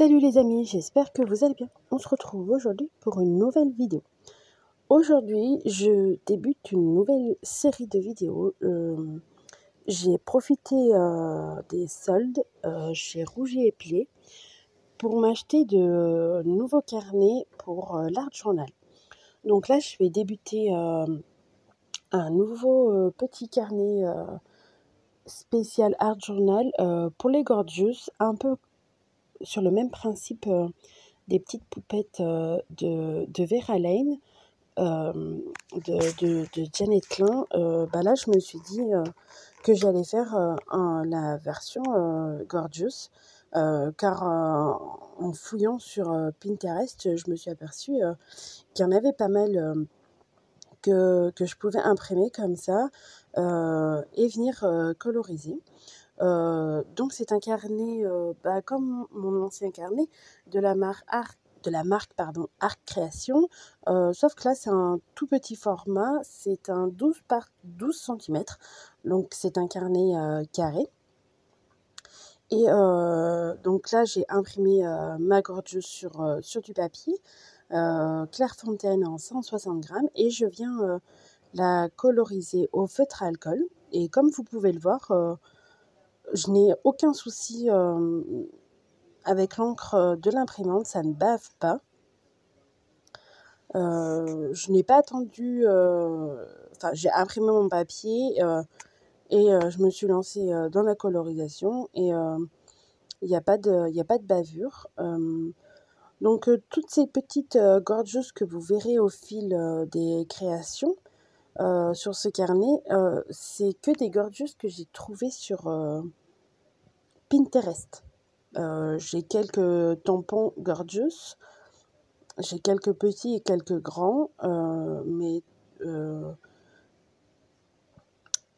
Salut les amis, j'espère que vous allez bien. On se retrouve aujourd'hui pour une nouvelle vidéo. Aujourd'hui, je débute une nouvelle série de vidéos. J'ai profité des soldes chez Rouget et Play pour m'acheter de nouveaux carnets pour l'Art Journal. Donc là, je vais débuter un nouveau petit carnet spécial Art Journal pour les Gorgeous, un peu sur le même principe des petites poupettes de Vera Lane, de Janet Klein. Là, je me suis dit que j'allais faire la version Gorgeous, car en fouillant sur Pinterest, je me suis aperçue qu'il y en avait pas mal que je pouvais imprimer comme ça et venir coloriser. Donc c'est un carnet, comme mon ancien carnet de la marque Art Création, sauf que là c'est un tout petit format, c'est un 12 par 12 centimètres, donc c'est un carnet carré. Et donc là j'ai imprimé ma Gorgeous sur du papier Clairefontaine en 160 grammes et je viens la coloriser au feutre à alcool. Et comme vous pouvez le voir, je n'ai aucun souci avec l'encre de l'imprimante, ça ne bave pas. Je n'ai pas attendu, j'ai imprimé mon papier et je me suis lancée dans la colorisation et il n'y a pas de bavure. Donc toutes ces petites gorgeous que vous verrez au fil des créations sur ce carnet, c'est que des gorgeous que j'ai trouvées sur Pinterest. J'ai quelques tampons Gorgeous, j'ai quelques petits et quelques grands, mais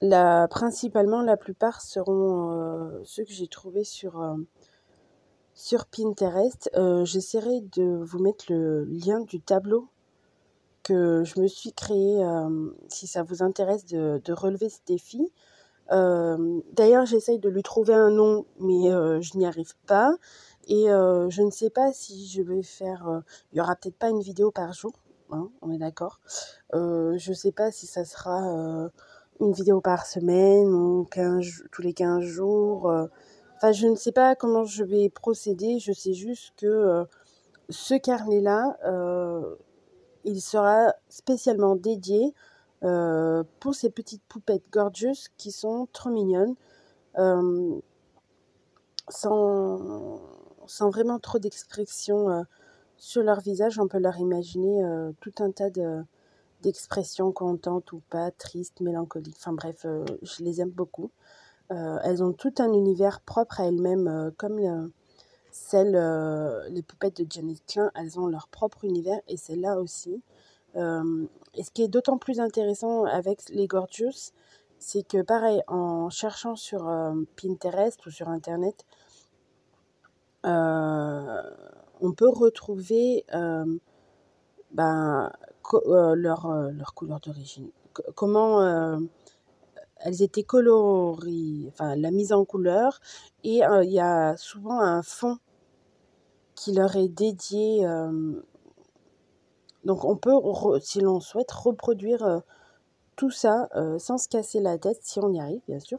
principalement la plupart seront ceux que j'ai trouvés sur Pinterest. J'essaierai de vous mettre le lien du tableau que je me suis créé si ça vous intéresse de relever ce défi. D'ailleurs, j'essaye de lui trouver un nom, mais je n'y arrive pas. Et je ne sais pas si je vais faire... il n'y aura peut-être pas une vidéo par jour, hein, on est d'accord. Je ne sais pas si ça sera une vidéo par semaine ou tous les 15 jours. Je ne sais pas comment je vais procéder. Je sais juste que ce carnet-là, il sera spécialement dédié pour ces petites poupettes gorgeous qui sont trop mignonnes, sans vraiment trop d'expression sur leur visage. On peut leur imaginer tout un tas d'expressions contentes ou pas, tristes, mélancoliques. Enfin bref, je les aime beaucoup. Elles ont tout un univers propre à elles-mêmes, comme les poupettes de Janet Klein, elles ont leur propre univers et celle-là aussi. Et ce qui est d'autant plus intéressant avec les Gorgeous, c'est que pareil, en cherchant sur Pinterest ou sur Internet, on peut retrouver leur couleur d'origine. Comment elles étaient colorées, la mise en couleur, et il y a souvent un fond qui leur est dédié. Donc on peut, si l'on souhaite, reproduire tout ça sans se casser la tête, si on y arrive, bien sûr.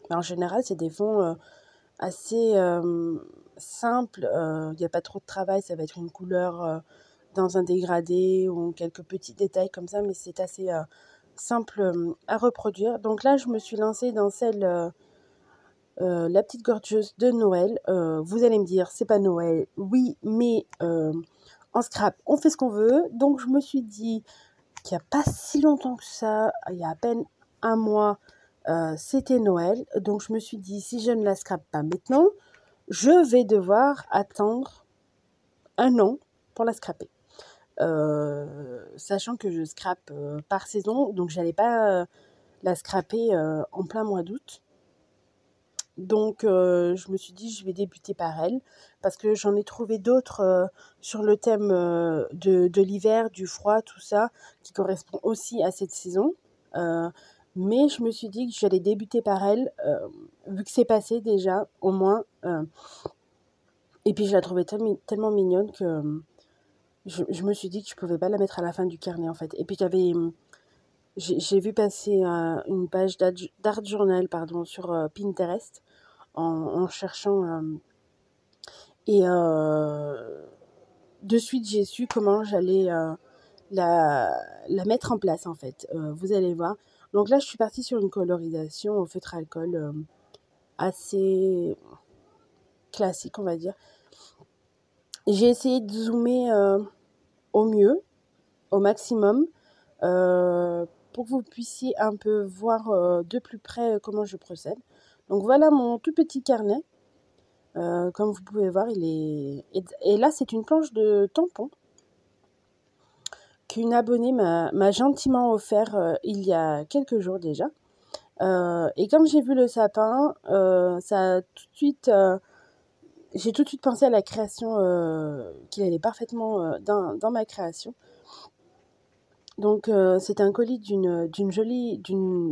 En général, c'est des fonds assez simples. Il n'y a pas trop de travail. Ça va être une couleur dans un dégradé ou quelques petits détails comme ça, mais c'est assez simple à reproduire. Donc là, je me suis lancée dans la petite gorgeuse de Noël. Vous allez me dire, c'est pas Noël. Oui, mais en scrap, on fait ce qu'on veut. Donc je me suis dit qu'il n'y a pas si longtemps que ça, il y a à peine un mois, c'était Noël. Donc je me suis dit, si je ne la scrape pas maintenant, je vais devoir attendre un an pour la scraper. Sachant que je scrape par saison, donc j'allais pas la scraper en plein mois d'août. Donc je me suis dit, je vais débuter par elle, parce que j'en ai trouvé d'autres sur le thème de l'hiver, du froid, tout ça, qui correspond aussi à cette saison. Mais je me suis dit que j'allais débuter par elle, vu que c'est passé déjà, au moins. Et puis je la trouvais tellement mignonne que je me suis dit que je pouvais pas la mettre à la fin du carnet en fait. Et puis j'ai vu passer une page d'art journal pardon, sur Pinterest en cherchant. Et de suite, j'ai su comment j'allais la, la mettre en place en fait. Vous allez voir. Donc là, je suis partie sur une colorisation au feutre alcool assez classique, on va dire. J'ai essayé de zoomer au mieux, au maximum, pour que vous puissiez un peu voir de plus près comment je procède. Donc voilà mon tout petit carnet. Comme vous pouvez voir, il est... Et là, c'est une planche de tampon qu'une abonnée m'a gentiment offert il y a quelques jours déjà. Et quand j'ai vu le sapin, ça a tout de suite... j'ai tout de suite pensé à la création, qu'il allait parfaitement dans ma création. Donc c'est un colis d'une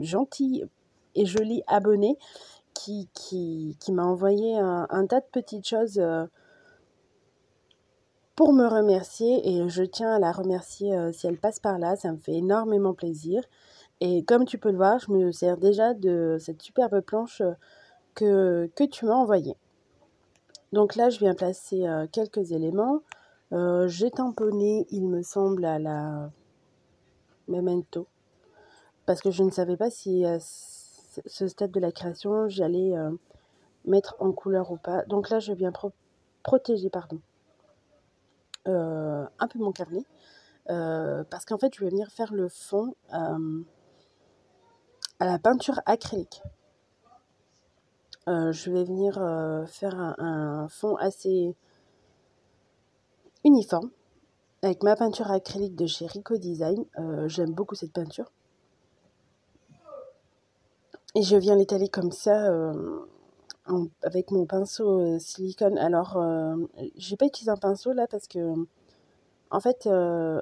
gentille et jolie abonnée qui m'a envoyé un tas de petites choses pour me remercier et je tiens à la remercier si elle passe par là, ça me fait énormément plaisir. Et comme tu peux le voir, je me sers déjà de cette superbe planche que tu m'as envoyée. Donc là, je viens placer quelques éléments. J'ai tamponné, il me semble, à la Memento, parce que je ne savais pas si à ce stade de la création, j'allais mettre en couleur ou pas. Donc là, je viens protéger pardon, un peu mon carnet, parce qu'en fait, je vais venir faire le fond à la peinture acrylique. Je vais venir faire un fond assez uniforme avec ma peinture acrylique de chez Rico Design. J'aime beaucoup cette peinture. Et je viens l'étaler comme ça avec mon pinceau silicone. Alors, j'ai pas utilisé un pinceau là parce que, en fait,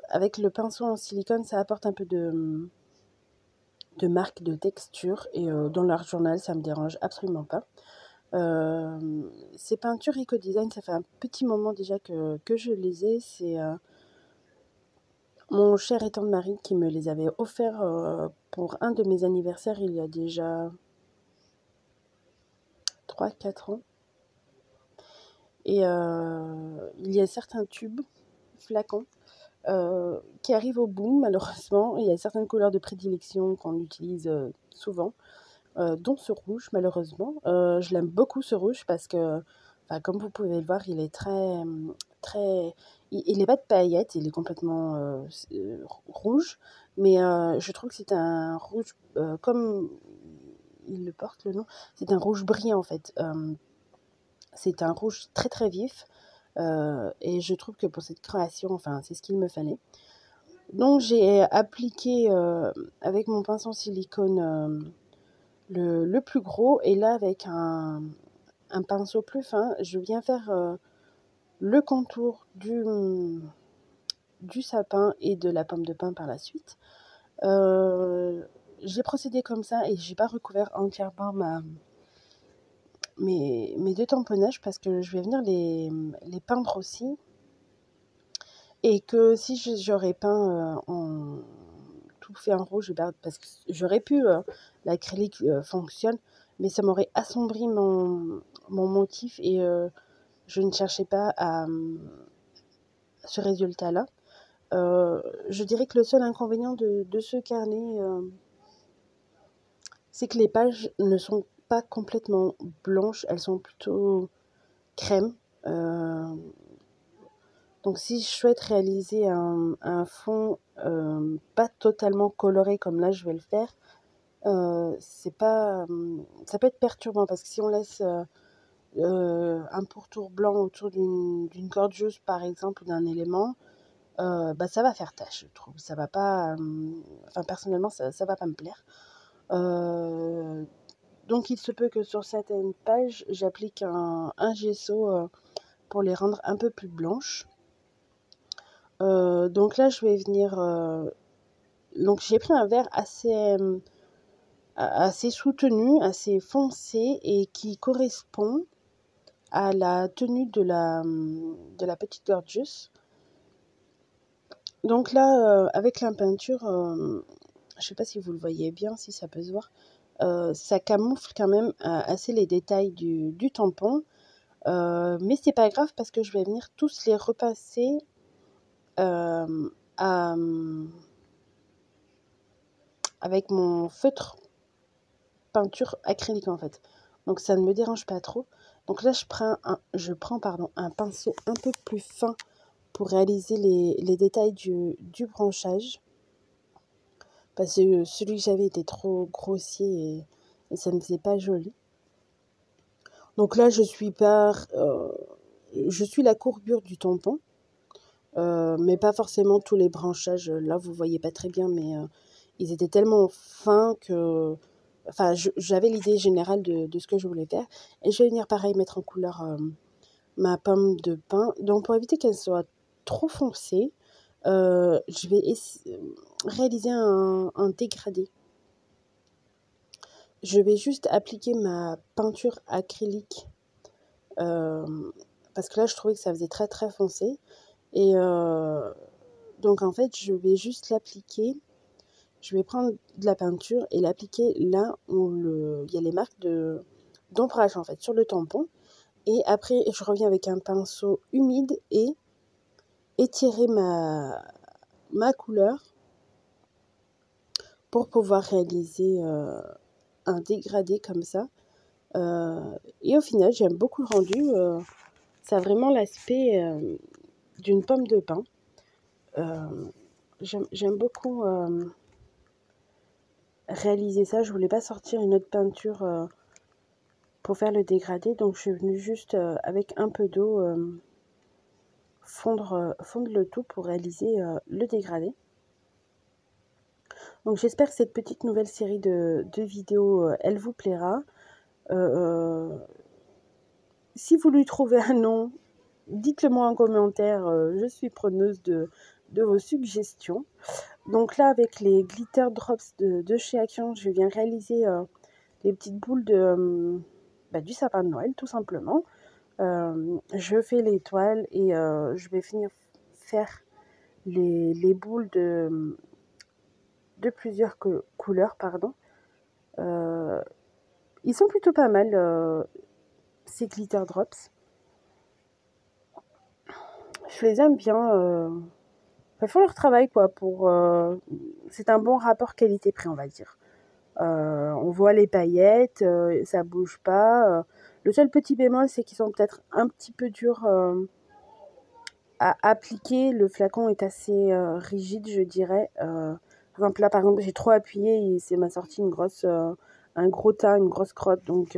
avec le pinceau en silicone, ça apporte un peu de marque, de texture. Et dans l'art journal, ça me dérange absolument pas. Ces peintures Eco Design, ça fait un petit moment déjà que je les ai. C'est mon cher et tendre mari qui me les avait offerts pour un de mes anniversaires il y a déjà 3-4 ans. Et il y a certains tubes, flacons, qui arrivent au bout malheureusement. Il y a certaines couleurs de prédilection qu'on utilise souvent, dont ce rouge malheureusement. Je l'aime beaucoup ce rouge parce que, enfin, comme vous pouvez le voir, il est très... Il n'est pas de paillettes, il est complètement rouge, mais je trouve que c'est un rouge, comme il le porte le nom, c'est un rouge brillant en fait. C'est un rouge très très vif et je trouve que pour cette création, enfin, c'est ce qu'il me fallait. Donc j'ai appliqué avec mon pinceau silicone le plus gros et là avec un pinceau plus fin, je viens faire le contour du sapin et de la pomme de pin par la suite. J'ai procédé comme ça et j'ai pas recouvert entièrement mes deux tamponnages parce que je vais venir les peindre aussi. Et que si j'aurais peint en tout fait en rouge, parce que j'aurais pu, l'acrylique fonctionne, mais ça m'aurait assombri mon motif et je ne cherchais pas à ce résultat-là. Je dirais que le seul inconvénient de ce carnet, c'est que les pages ne sont pas complètement blanches, elles sont plutôt crème. Donc si je souhaite réaliser un fond pas totalement coloré comme là je vais le faire, c'est pas, ça peut être perturbant parce que si on laisse un pourtour blanc autour d'une gorgeuse par exemple ou d'un élément, bah, ça va faire tache, je trouve. Ça va pas, enfin personnellement ça va pas me plaire. Donc il se peut que sur certaines pages j'applique un gesso pour les rendre un peu plus blanches. Donc là je vais venir, donc j'ai pris un vert assez soutenu, assez foncé et qui correspond à la tenue de la petite Gorgeous. Donc là, avec la peinture, je sais pas si vous le voyez bien, si ça peut se voir, ça camoufle quand même assez les détails du tampon. Mais c'est pas grave parce que je vais venir tous les repasser euh, à, avec mon feutre peinture acrylique en fait. Donc ça ne me dérange pas trop. Donc là, je prends pardon, un pinceau un peu plus fin pour réaliser les détails du branchage. Parce que celui que j'avais était trop grossier et ça ne faisait pas joli. Donc là, je suis la courbure du tampon. Mais pas forcément tous les branchages. Là, vous voyez pas très bien, mais ils étaient tellement fins que... Enfin, j'avais l'idée générale de ce que je voulais faire. Et je vais venir pareil mettre en couleur ma pomme de pin. Donc pour éviter qu'elle soit trop foncée, je vais réaliser un dégradé. Je vais juste appliquer ma peinture acrylique parce que là je trouvais que ça faisait très très foncé. Et donc en fait je vais juste l'appliquer. Je vais prendre de la peinture et l'appliquer là où il y a les marques d'ombrage en fait sur le tampon. Et après, je reviens avec un pinceau humide et étirer ma couleur pour pouvoir réaliser un dégradé comme ça. Et au final, j'aime beaucoup le rendu. Ça a vraiment l'aspect d'une pomme de pin. J'aime beaucoup réaliser ça. Je voulais pas sortir une autre peinture pour faire le dégradé. Donc, je suis venue juste avec un peu d'eau fondre le tout pour réaliser le dégradé. Donc j'espère que cette petite nouvelle série de vidéos, elle vous plaira. Si vous lui trouvez un nom, dites-le moi en commentaire, je suis preneuse de vos suggestions. Donc là, avec les glitter drops de chez Action, je viens réaliser les petites boules du sapin de Noël, tout simplement. Je fais l'étoile et je vais finir faire les boules de plusieurs couleurs, pardon. Ils sont plutôt pas mal, ces glitter drops. Je les aime bien. Ils font leur travail, quoi. C'est un bon rapport qualité-prix, on va dire. On voit les paillettes, ça bouge pas. Le seul petit bémol, c'est qu'ils sont peut-être un petit peu durs à appliquer. Le flacon est assez rigide, je dirais. Par exemple, j'ai trop appuyé et c'est m'a sorti un gros tas, une grosse crotte. Donc,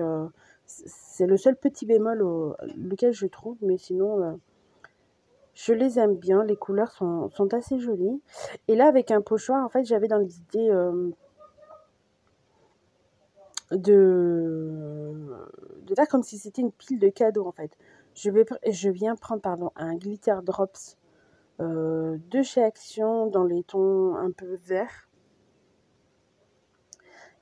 c'est le seul petit bémol lequel je trouve. Mais sinon, je les aime bien. Les couleurs sont assez jolies. Et là, avec un pochoir, en fait, j'avais dans l'idée de faire comme si c'était une pile de cadeaux, en fait. Je viens prendre un glitter drops de chez Action dans les tons un peu verts.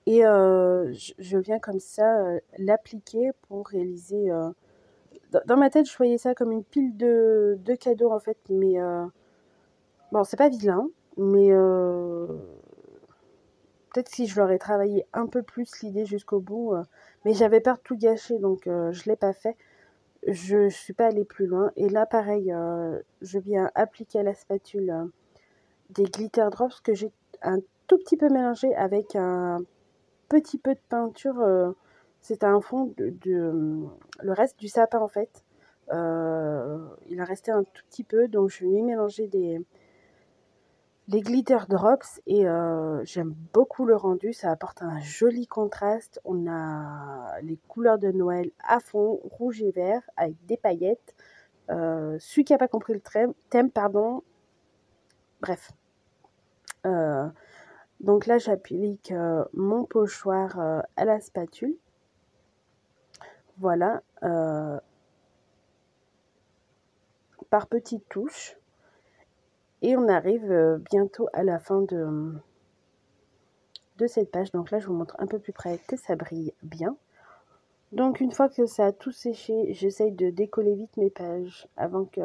Et je viens comme ça l'appliquer pour réaliser... Dans ma tête, je voyais ça comme une pile de cadeaux, en fait. Mais bon, c'est pas vilain. Mais peut-être si je l'aurais travaillé un peu plus l'idée jusqu'au bout. Mais j'avais peur de tout gâcher, donc je l'ai pas fait. Je suis pas allée plus loin. Et là, pareil, je viens appliquer à la spatule des glitter drops que j'ai un tout petit peu mélangé avec un petit peu de peinture. C'est un fond le reste du sapin, en fait. Il en restait un tout petit peu, donc je vais y mélanger les glitter drops et j'aime beaucoup le rendu. Ça apporte un joli contraste. On a les couleurs de Noël à fond, rouge et vert, avec des paillettes. Celui qui n'a pas compris le thème, pardon. Bref. Donc là, j'applique mon pochoir à la spatule. Voilà. Par petites touches. Et on arrive bientôt à la fin de cette page. Donc là, je vous montre un peu plus près que ça brille bien. Donc une fois que ça a tout séché, j'essaye de décoller vite mes pages avant que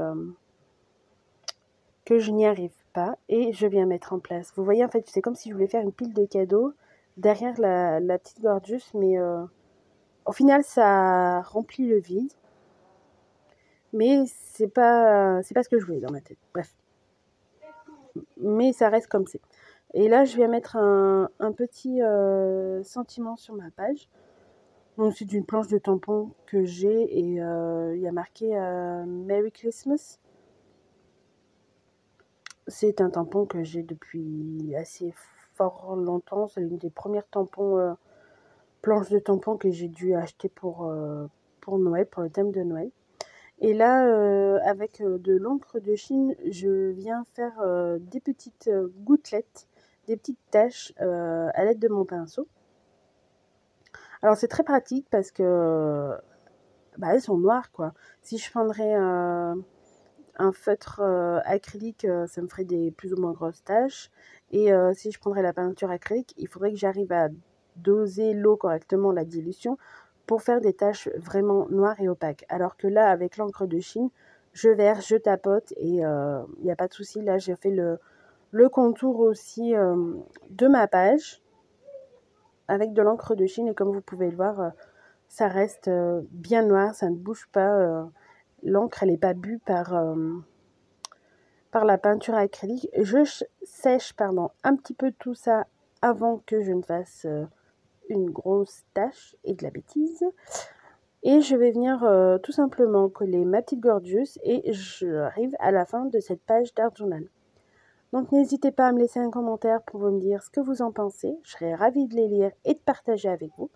je n'y arrive pas et je viens mettre en place. Vous voyez, en fait, c'est comme si je voulais faire une pile de cadeaux derrière la petite Gorgeous, mais au final, ça remplit le vide. Mais c'est pas ce que je voulais dans ma tête. Bref. Mais ça reste comme c'est. Et là, je viens mettre un petit sentiment sur ma page. Donc, c'est une planche de tampon que j'ai et il y a marqué Merry Christmas. C'est un tampon que j'ai depuis assez fort longtemps. C'est l'une des premières planches de tampons que j'ai dû acheter pour Noël, pour le thème de Noël. Et là, avec de l'encre de Chine, je viens faire des petites gouttelettes, des petites taches à l'aide de mon pinceau. Alors c'est très pratique parce que elles sont noires quoi. Si je prendrais un feutre acrylique, ça me ferait des plus ou moins grosses taches. Et si je prendrais la peinture acrylique, il faudrait que j'arrive à doser l'eau correctement, la dilution, pour faire des taches vraiment noires et opaques. Alors que là, avec l'encre de Chine, je verse, je tapote et il n'y a pas de souci. Là, j'ai fait le contour aussi de ma page avec de l'encre de Chine. Et comme vous pouvez le voir, ça reste bien noir, ça ne bouge pas. L'encre, elle n'est pas bue par la peinture acrylique. Je sèche un petit peu tout ça avant que je ne fasse une grosse tache et de la bêtise. Et je vais venir tout simplement coller ma petite Gorgeous et j'arrive à la fin de cette page d'Art Journal. Donc n'hésitez pas à me laisser un commentaire pour me dire ce que vous en pensez. Je serais ravie de les lire et de partager avec vous.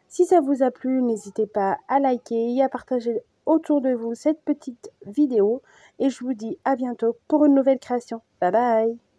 Si ça vous a plu, n'hésitez pas à liker et à partager autour de vous cette petite vidéo. Et je vous dis à bientôt pour une nouvelle création. Bye bye!